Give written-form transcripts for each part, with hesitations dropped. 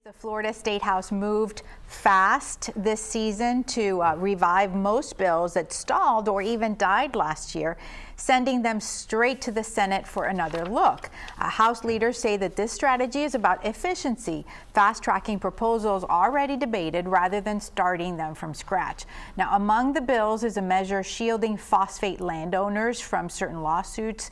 The Florida State House moved fast this season to revive most bills that stalled or even died last year, sending them straight to the Senate for another look. House leaders say that this strategy is about efficiency, fast-tracking proposals already debated rather than starting them from scratch. Now, among the bills is a measure shielding phosphate landowners from certain lawsuits.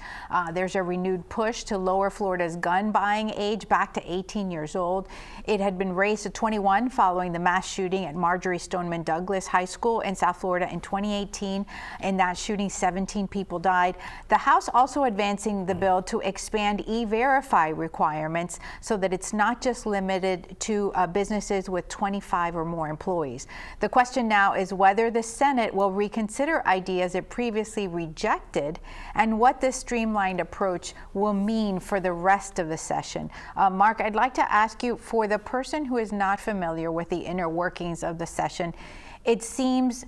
There's a renewed push to lower Florida's gun buying age back to 18 years old. It had been raised to 21 following the mass shooting at Marjorie Stoneman Douglas High School in South Florida in 2018. In that shooting, 17 people died. The House also advancing the bill to expand E-Verify requirements so that it's not just limited to businesses with 25 or more employees. The question now is whether the Senate will reconsider ideas it previously rejected and what this streamlined approach will mean for the rest of the session. Mark, I'd like to ask you, for the person who is not familiar with the inner workings of the session, it seems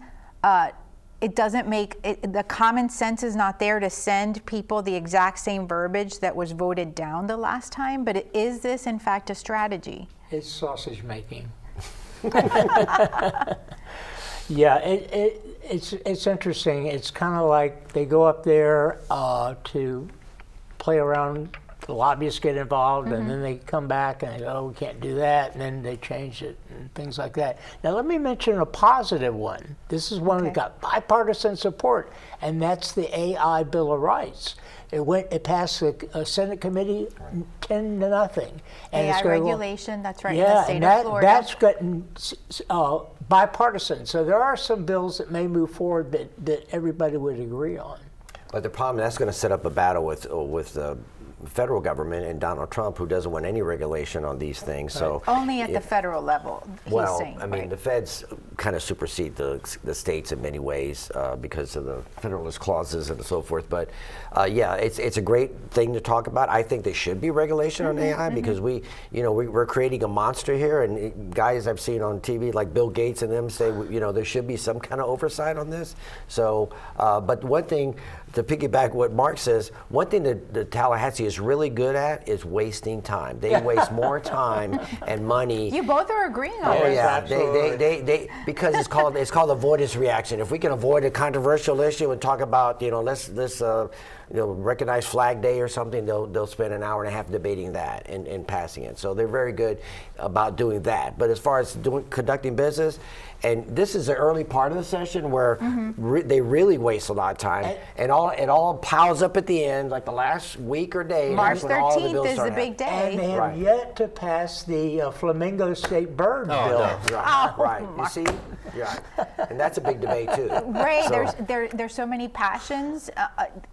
it doesn't make the common sense is not there to send people the exact same verbiage that was voted down the last time, but is this in fact a strategy? It's sausage making. Yeah, it's interesting. It's kind of like they go up there to play around. The lobbyists get involved, and then they come back and they go, oh, we can't do that, and then they change it and things like that. Now, let me mention a positive one. This is one that got bipartisan support, and that's the AI Bill of Rights. It passed the Senate committee 10-0. And AI regulation, that's right, yeah, in the state of Florida. That's gotten bipartisan. So there are some bills that may move forward that everybody would agree on. But the problem, that's going to set up a battle with the federal government and Donald Trump, who doesn't want any regulation on these things. So only at the federal level, he's saying. I mean, the feds kind of supersede the states in many ways because of the Federalist clauses and so forth. But yeah, it's a great thing to talk about. I think there should be regulation on AI because we're creating a monster here. And guys I've seen on TV like Bill Gates and them say, there should be some kind of oversight on this. So, but one thing, to piggyback what Mark says, one thing that Tallahassee is really good at is wasting time. They waste more time and money. You both are agreeing on this. this. Yeah, they because it's called avoidance reaction. If we can avoid a controversial issue and talk about let's recognize Flag Day or something, they'll spend an hour and a half debating that and passing it. So they're very good about doing that. But as far as conducting business, and this is the early part of the session where they really waste a lot of time, and it all piles up at the end, like the last week or day. March 13th is the big day. And they have yet to pass the Flamingo State Bird Bill. No. Right. You see? Yeah. And that's a big debate too. Ray, there's so many passions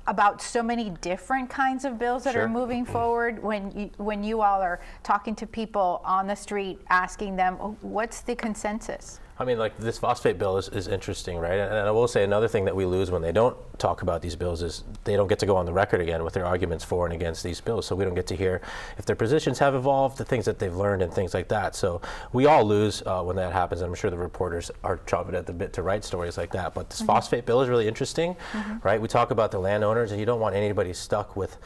about so many different kinds of bills that are moving forward. When you all are talking to people on the street, asking them, what's the consensus? I mean, like, this phosphate bill is interesting, right? And I will say another thing that we lose when they don't talk about these bills is they don't get to go on the record again with their arguments for and against these bills. So we don't get to hear if their positions have evolved, the things that they've learned and things like that. So we all lose when that happens. I'm sure the reporters are chomping at the bit to write stories like that. But this phosphate bill is really interesting, right? We talk about the landowners, and you don't want anybody stuck with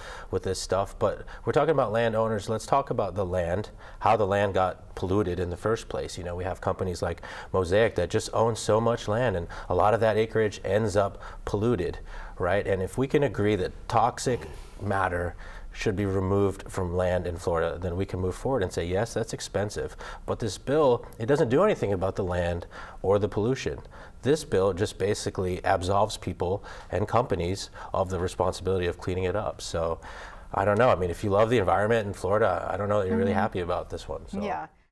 this stuff. But we're talking about landowners. Let's talk about the land, how the land got polluted in the first place. We have companies like Mosaic that just own so much land, and a lot of that acreage ends up polluted, right? And if we can agree that toxic matter should be removed from land in Florida, then we can move forward and say, yes, that's expensive. But this bill, it doesn't do anything about the land or the pollution. This bill just basically absolves people and companies of the responsibility of cleaning it up. So I don't know. I mean, if you love the environment in Florida, I don't know that you're really happy about this one. So. Yeah.